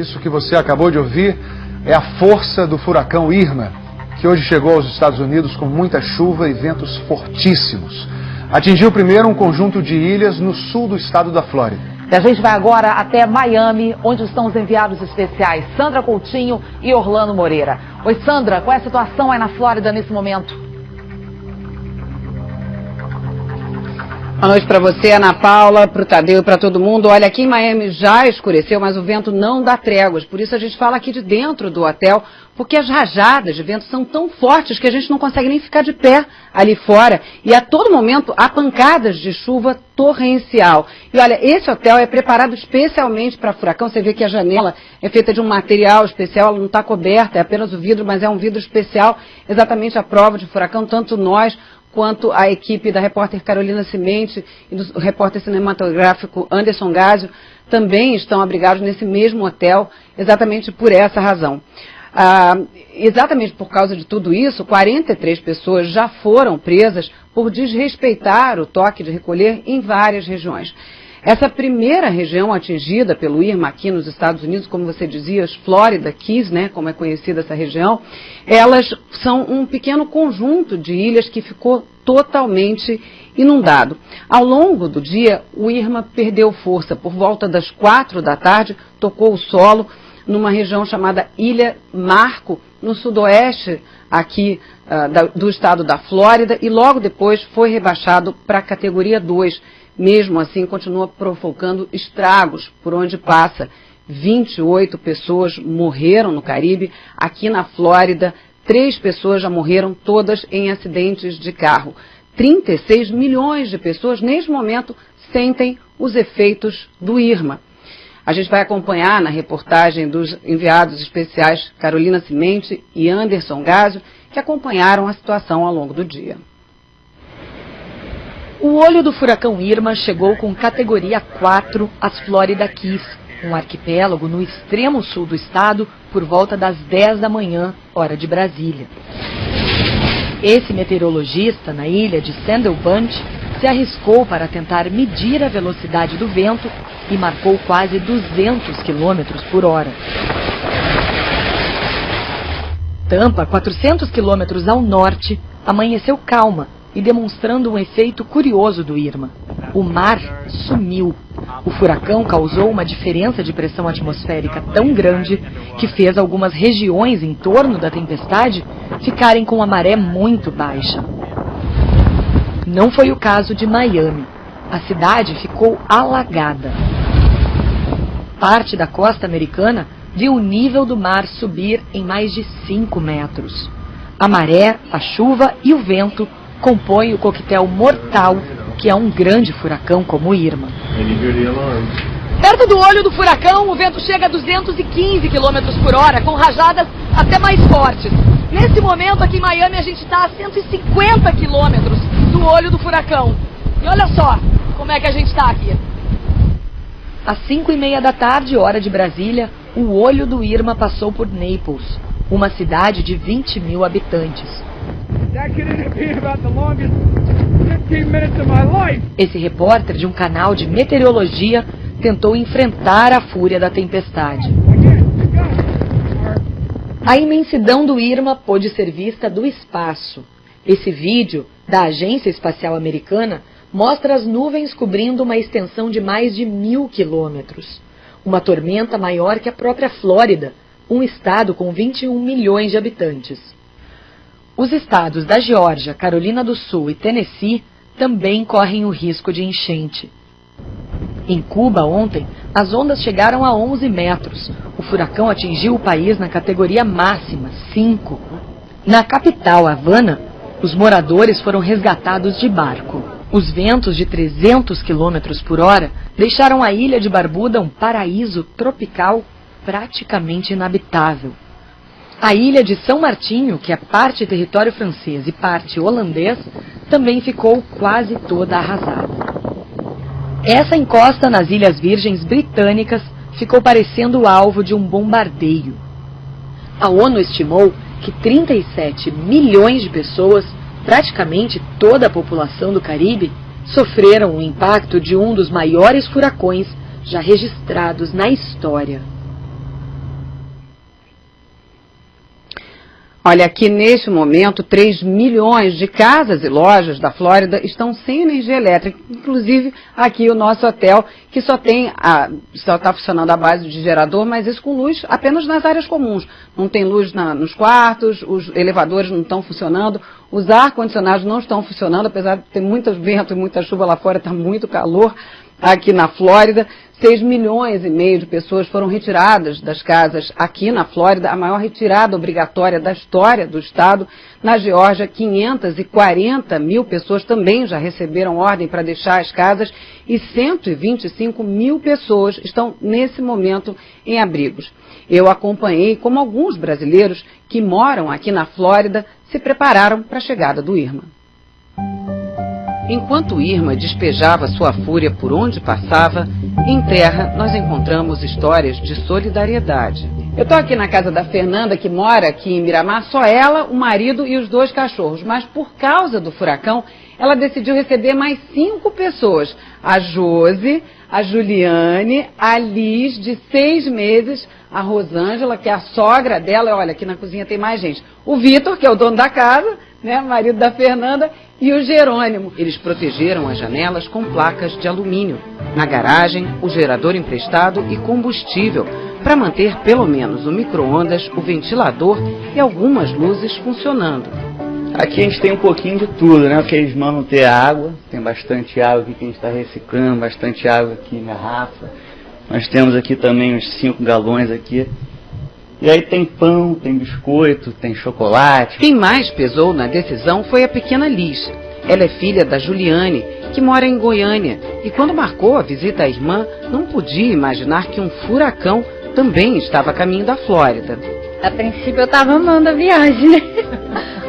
Isso que você acabou de ouvir é a força do furacão Irma, que hoje chegou aos Estados Unidos com muita chuva e ventos fortíssimos. Atingiu primeiro um conjunto de ilhas no sul do estado da Flórida. E a gente vai agora até Miami, onde estão os enviados especiais Sandra Coutinho e Orlando Moreira. Oi, Sandra, qual é a situação aí na Flórida nesse momento? Boa noite para você, Ana Paula, para o Tadeu e para todo mundo. Olha, aqui em Miami já escureceu, mas o vento não dá tréguas. Por isso a gente fala aqui de dentro do hotel, porque as rajadas de vento são tão fortes que a gente não consegue nem ficar de pé ali fora. E a todo momento há pancadas de chuva torrencial. E olha, esse hotel é preparado especialmente para furacão. Você vê que a janela é feita de um material especial, ela não está coberta, é apenas o vidro, mas é um vidro especial, exatamente à prova de furacão, tanto nós quanto a equipe da repórter Carolina Cimente e do repórter cinematográfico Anderson Gásio também estão abrigados nesse mesmo hotel, exatamente por essa razão. Exatamente por causa de tudo isso, 43 pessoas já foram presas por desrespeitar o toque de recolher em várias regiões. Essa primeira região atingida pelo Irma aqui nos Estados Unidos, como você dizia, as Florida Keys, né, como é conhecida essa região, elas são um pequeno conjunto de ilhas que ficou totalmente inundado. Ao longo do dia, o Irma perdeu força. Por volta das 4 da tarde, tocou o solo numa região chamada Ilha Marco, no sudoeste aqui do estado da Flórida, e logo depois foi rebaixado para a categoria 2. Mesmo assim, continua provocando estragos por onde passa. 28 pessoas morreram no Caribe. Aqui na Flórida, 3 pessoas já morreram, todas em acidentes de carro. 36 milhões de pessoas, neste momento, sentem os efeitos do Irma. A gente vai acompanhar na reportagem dos enviados especiais Carolina Cimente e Anderson Gásio, que acompanharam a situação ao longo do dia. O olho do furacão Irma chegou com categoria 4 às Florida Keys, um arquipélago no extremo sul do estado, por volta das 10 da manhã, hora de Brasília. Esse meteorologista, na ilha de Sandal Bunch, se arriscou para tentar medir a velocidade do vento e marcou quase 200 km por hora. Tampa, 400 km ao norte, amanheceu calma e demonstrando um efeito curioso do Irma. O mar sumiu. O furacão causou uma diferença de pressão atmosférica tão grande que fez algumas regiões em torno da tempestade ficarem com a maré muito baixa. Não foi o caso de Miami. A cidade ficou alagada. Parte da costa americana viu o nível do mar subir em mais de 5 metros. A maré, a chuva e o vento compõem o coquetel mortal que é um grande furacão como o Irma. Perto do olho do furacão, o vento chega a 215 km por hora, com rajadas até mais fortes. Nesse momento, aqui em Miami, a gente está a 150 km do olho do furacão. E olha só como é que a gente está aqui. Às 5:30 da tarde, hora de Brasília, o olho do Irma passou por Naples, uma cidade de 20 mil habitantes. Esse repórter de um canal de meteorologia tentou enfrentar a fúria da tempestade. A imensidão do Irma pôde ser vista do espaço. Esse vídeo da Agência Espacial Americana mostra as nuvens cobrindo uma extensão de mais de 1.000 quilômetros. Uma tormenta maior que a própria Flórida, um estado com 21 milhões de habitantes. Os estados da Geórgia, Carolina do Sul e Tennessee também correm o risco de enchente. Em Cuba, ontem, as ondas chegaram a 11 metros. O furacão atingiu o país na categoria máxima, 5. Na capital, Havana, os moradores foram resgatados de barco. Os ventos de 300 km por hora deixaram a ilha de Barbuda um paraíso tropical praticamente inabitável. A ilha de São Martinho, que é parte território francês e parte holandês, também ficou quase toda arrasada. Essa encosta nas Ilhas Virgens Britânicas ficou parecendo alvo de um bombardeio. A ONU estimou que 37 milhões de pessoas, praticamente toda a população do Caribe, sofreram o impacto de um dos maiores furacões já registrados na história. Olha, aqui neste momento, 3 milhões de casas e lojas da Flórida estão sem energia elétrica, inclusive aqui o nosso hotel, que só está funcionando à base de gerador, mas isso com luz apenas nas áreas comuns. Não tem luz nos quartos, os elevadores não estão funcionando, os ar-condicionados não estão funcionando, apesar de ter muito vento e muita chuva lá fora, está muito calor aqui na Flórida. 6 milhões e meio de pessoas foram retiradas das casas aqui na Flórida, a maior retirada obrigatória da história do estado. Na Geórgia, 540 mil pessoas também já receberam ordem para deixar as casas e 125 mil pessoas estão nesse momento em abrigos. Eu acompanhei como alguns brasileiros que moram aqui na Flórida se prepararam para a chegada do Irma. Enquanto Irma despejava sua fúria por onde passava, em terra nós encontramos histórias de solidariedade. Eu estou aqui na casa da Fernanda, que mora aqui em Miramar, só ela, o marido e os 2 cachorros. Mas por causa do furacão, ela decidiu receber mais 5 pessoas. A Josi, a Juliane, a Liz, de 6 meses, a Rosângela, que é a sogra dela. Olha, aqui na cozinha tem mais gente. O Vitor, que é o dono da casa, né, marido da Fernanda, e o Jerônimo. Eles protegeram as janelas com placas de alumínio. Na garagem, o gerador emprestado e combustível, para manter pelo menos o micro-ondas, o ventilador e algumas luzes funcionando. Aqui a gente tem um pouquinho de tudo, né? Porque eles mandam ter água, tem bastante água aqui que a gente está reciclando, bastante água aqui em garrafa. Nós temos aqui também uns 5 galões aqui. E aí tem pão, tem biscoito, tem chocolate. Quem mais pesou na decisão foi a pequena Liz. Ela é filha da Juliane, que mora em Goiânia. E quando marcou a visita à irmã, não podia imaginar que um furacão também estava a caminho da Flórida. A princípio eu estava amando a viagem, né?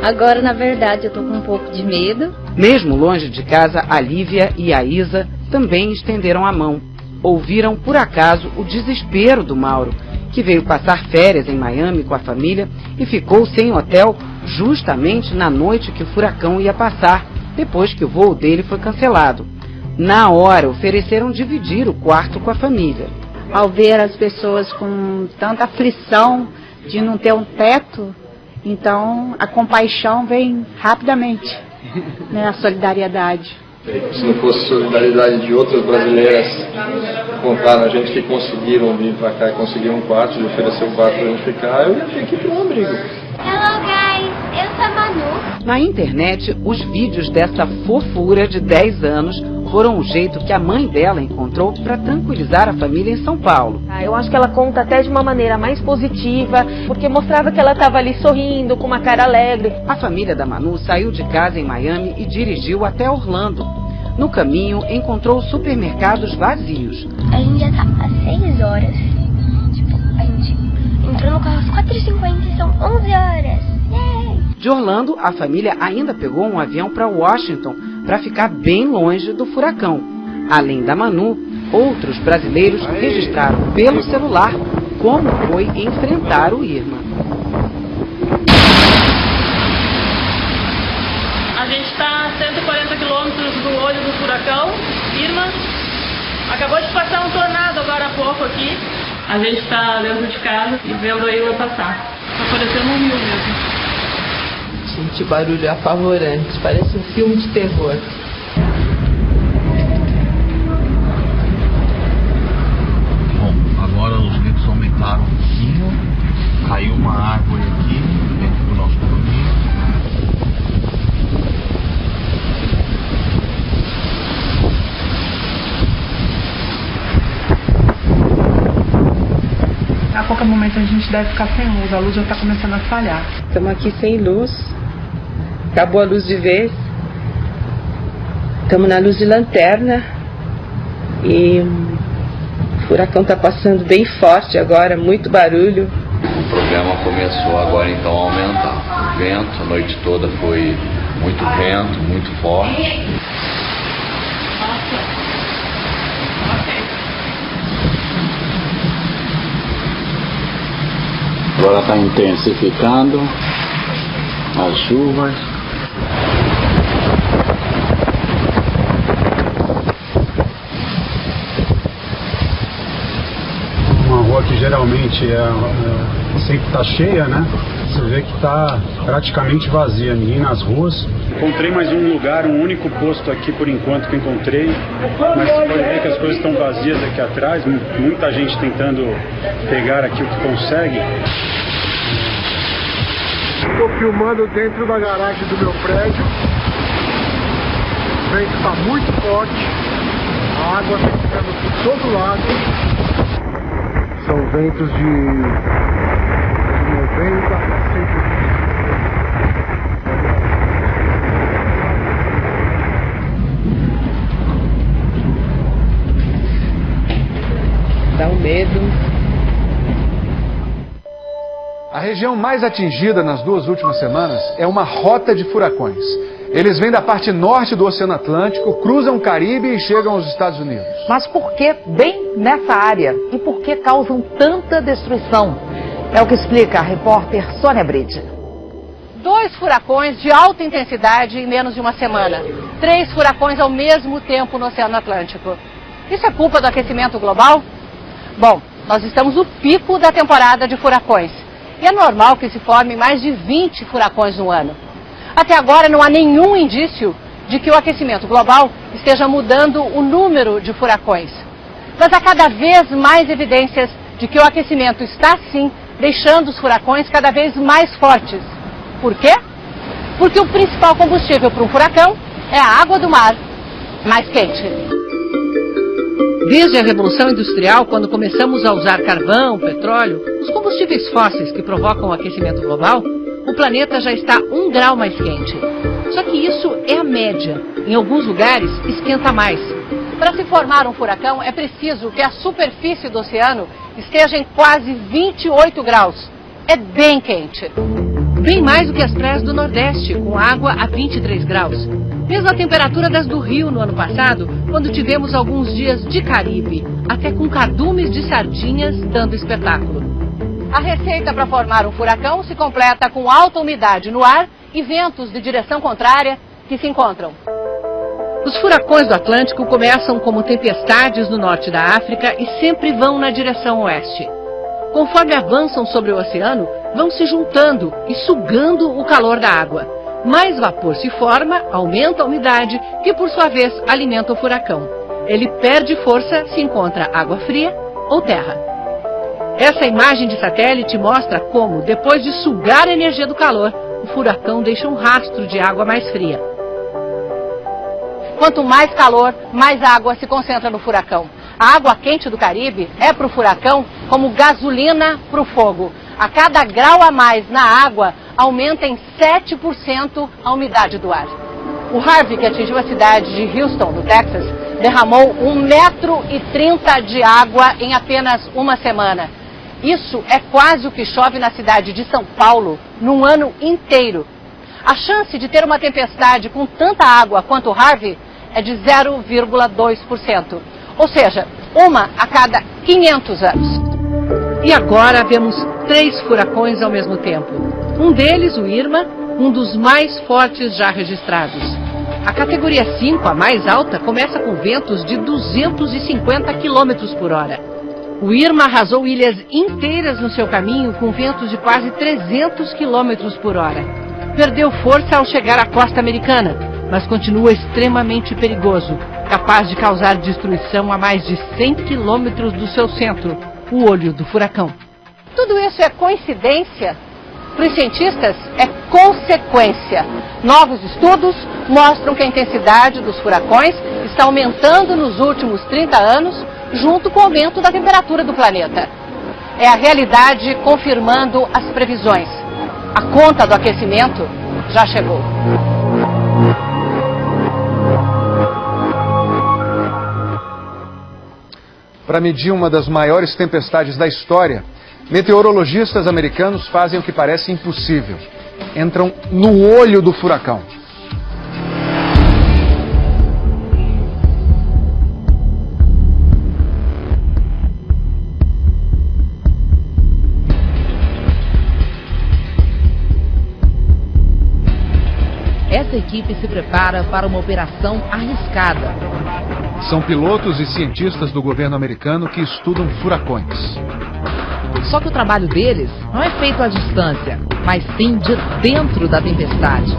Agora, na verdade, eu tô com um pouco de medo. Mesmo longe de casa, a Lívia e a Isa também estenderam a mão. Ouviram, por acaso, o desespero do Mauro, que veio passar férias em Miami com a família e ficou sem hotel justamente na noite que o furacão ia passar, depois que o voo dele foi cancelado. Na hora, ofereceram dividir o quarto com a família. Ao ver as pessoas com tanta aflição de não ter um teto, então a compaixão vem rapidamente, né, a solidariedade. Se não fosse a solidariedade de outras brasileiras que contaram a gente que conseguiram vir para cá e conseguiram um quarto, de oferecer um quarto para a gente ficar, eu ia ter que ir para um abrigo. Hello guys, eu sou a Manu. Na internet, os vídeos dessa fofura de 10 anos foram o jeito que a mãe dela encontrou para tranquilizar a família em São Paulo. Eu acho que ela conta até de uma maneira mais positiva, porque mostrava que ela estava ali sorrindo, com uma cara alegre. A família da Manu saiu de casa em Miami e dirigiu até Orlando. No caminho, encontrou supermercados vazios. A gente já tá há 6 horas. Tipo, a gente entrou no carro às 4h50 e são 11 horas. Yay! De Orlando, a família ainda pegou um avião para Washington para ficar bem longe do furacão. Além da Manu, outros brasileiros registraram pelo celular como foi enfrentar o Irma. A gente está a 140 quilômetros do olho do furacão, Irma. Acabou de passar um tornado agora há pouco aqui. A gente está dentro de casa e vendo a Irma passar. Está parecendo um rio mesmo. Gente, barulho é apavorante, parece um filme de terror. Bom, agora os ventos aumentaram um pouquinho, caiu uma árvore aqui dentro do nosso condomínio. A qualquer momento a gente deve ficar sem luz, a luz já está começando a falhar. Estamos aqui sem luz, acabou a luz de vez. Estamos na luz de lanterna e o furacão está passando bem forte agora, muito barulho. O problema começou agora então a aumentar. O vento, a noite toda foi muito vento, muito forte. Agora está intensificando as chuvas. Uma rua que geralmente é sempre está cheia, né? Você vê que está praticamente vazia, ninguém nas ruas. Encontrei mais um lugar, um único posto aqui por enquanto que encontrei, mas você pode ver que as coisas estão vazias aqui atrás, muita gente tentando pegar aqui o que consegue. Estou filmando dentro da garagem do meu prédio. O vento está muito forte, a água está ficando por todo lado. São ventos de 90 a 120. Dá um medo. A região mais atingida nas 2 últimas semanas é uma rota de furacões. Eles vêm da parte norte do Oceano Atlântico, cruzam o Caribe e chegam aos Estados Unidos. Mas por que bem nessa área? E por que causam tanta destruição? É o que explica a repórter Sônia Bride. 2 furacões de alta intensidade em menos de uma semana. 3 furacões ao mesmo tempo no Oceano Atlântico. Isso é culpa do aquecimento global? Bom, nós estamos no pico da temporada de furacões. E é normal que se formem mais de 20 furacões no ano. Até agora não há nenhum indício de que o aquecimento global esteja mudando o número de furacões. Mas há cada vez mais evidências de que o aquecimento está, sim, deixando os furacões cada vez mais fortes. Por quê? Porque o principal combustível para um furacão é a água do mar mais quente. Desde a Revolução Industrial, quando começamos a usar carvão, petróleo, os combustíveis fósseis que provocam o aquecimento global, o planeta já está 1 grau mais quente. Só que isso é a média. Em alguns lugares, esquenta mais. Para se formar um furacão, é preciso que a superfície do oceano esteja em quase 28 graus. É bem quente. Bem mais do que as praias do Nordeste, com água a 23 graus. Mesmo a temperatura das do Rio no ano passado, quando tivemos alguns dias de Caribe, até com cardumes de sardinhas dando espetáculo. A receita para formar um furacão se completa com alta umidade no ar e ventos de direção contrária que se encontram. Os furacões do Atlântico começam como tempestades no norte da África e sempre vão na direção oeste. Conforme avançam sobre o oceano, vão se juntando e sugando o calor da água. Mais vapor se forma, aumenta a umidade, que por sua vez alimenta o furacão. Ele perde força se encontra água fria ou terra. Essa imagem de satélite mostra como, depois de sugar a energia do calor, o furacão deixa um rastro de água mais fria. Quanto mais calor, mais água se concentra no furacão. A água quente do Caribe é para o furacão como gasolina para o fogo. A cada grau a mais na água, aumenta em 7% a umidade do ar. O Harvey, que atingiu a cidade de Houston, no Texas, derramou 1,30 m de água em apenas uma semana. Isso é quase o que chove na cidade de São Paulo num ano inteiro. A chance de ter uma tempestade com tanta água quanto o Harvey é de 0,2%. Ou seja, uma a cada 500 anos. E agora vemos 3 furacões ao mesmo tempo. Um deles, o Irma, um dos mais fortes já registrados. A categoria 5, a mais alta, começa com ventos de 250 km por hora. O Irma arrasou ilhas inteiras no seu caminho com ventos de quase 300 km por hora. Perdeu força ao chegar à costa americana, mas continua extremamente perigoso, capaz de causar destruição a mais de 100 km do seu centro, o olho do furacão. Tudo isso é coincidência? Para os cientistas, é consequência. Novos estudos mostram que a intensidade dos furacões está aumentando nos últimos 30 anos, junto com o aumento da temperatura do planeta. É a realidade confirmando as previsões. A conta do aquecimento já chegou. Para medir uma das maiores tempestades da história, meteorologistas americanos fazem o que parece impossível. Entram no olho do furacão. Essa equipe se prepara para uma operação arriscada. São pilotos e cientistas do governo americano que estudam furacões. Só que o trabalho deles não é feito à distância, mas sim de dentro da tempestade.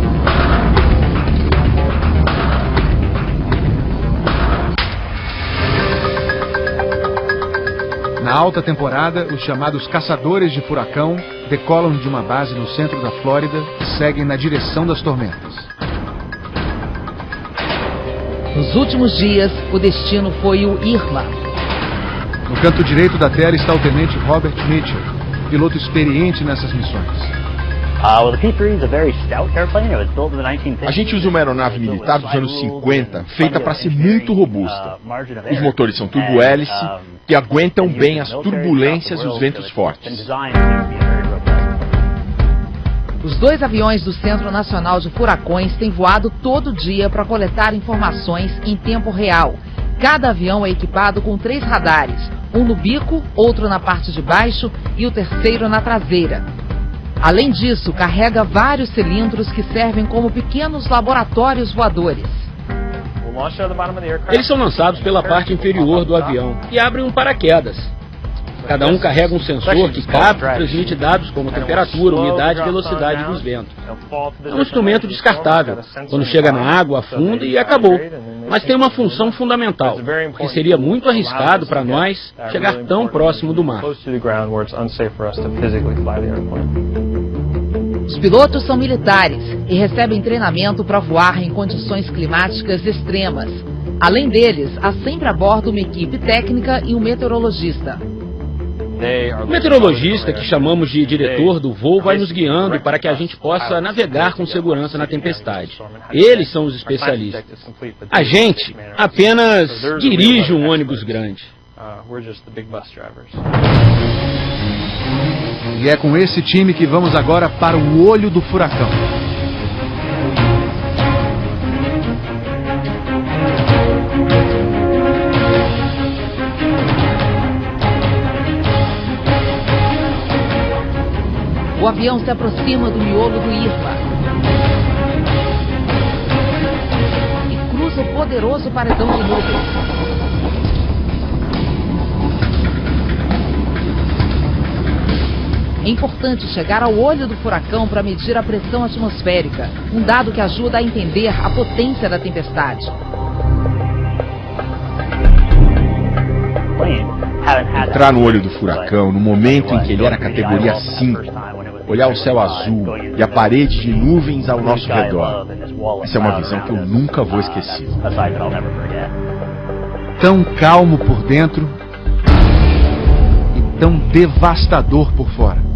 Na alta temporada, os chamados caçadores de furacão decolam de uma base no centro da Flórida e seguem na direção das tormentas. Nos últimos dias, o destino foi o Irma. No canto direito da tela está o tenente Robert Mitchell, piloto experiente nessas missões. A gente usa uma aeronave militar dos anos 50, feita para ser muito robusta. Os motores são turbo-hélice, que aguentam bem as turbulências e os ventos fortes. Os 2 aviões do Centro Nacional de Furacões têm voado todo dia para coletar informações em tempo real. Cada avião é equipado com 3 radares, um no bico, outro na parte de baixo e o terceiro na traseira. Além disso, carrega vários cilindros que servem como pequenos laboratórios voadores. Eles são lançados pela parte inferior do avião e abrem um paraquedas. Cada um carrega um sensor que capta e transmite dados como temperatura, umidade e velocidade dos ventos. É um instrumento descartável. Quando chega na água, afunda e acabou. Mas tem uma função fundamental, porque seria muito arriscado para nós chegar tão próximo do mar. Os pilotos são militares e recebem treinamento para voar em condições climáticas extremas. Além deles, há sempre a bordo uma equipe técnica e um meteorologista. O meteorologista, que chamamos de diretor do voo, vai nos guiando para que a gente possa navegar com segurança na tempestade. Eles são os especialistas. A gente apenas dirige um ônibus grande. E é com esse time que vamos agora para o olho do furacão. O avião se aproxima do miolo do Irma e cruza o poderoso paredão de nuvens. É importante chegar ao olho do furacão para medir a pressão atmosférica, um dado que ajuda a entender a potência da tempestade. Entrar no olho do furacão, no momento em que ele era categoria 5, olhar o céu azul e a parede de nuvens ao nosso redor. Essa é uma visão que eu nunca vou esquecer. Tão calmo por dentro e tão devastador por fora.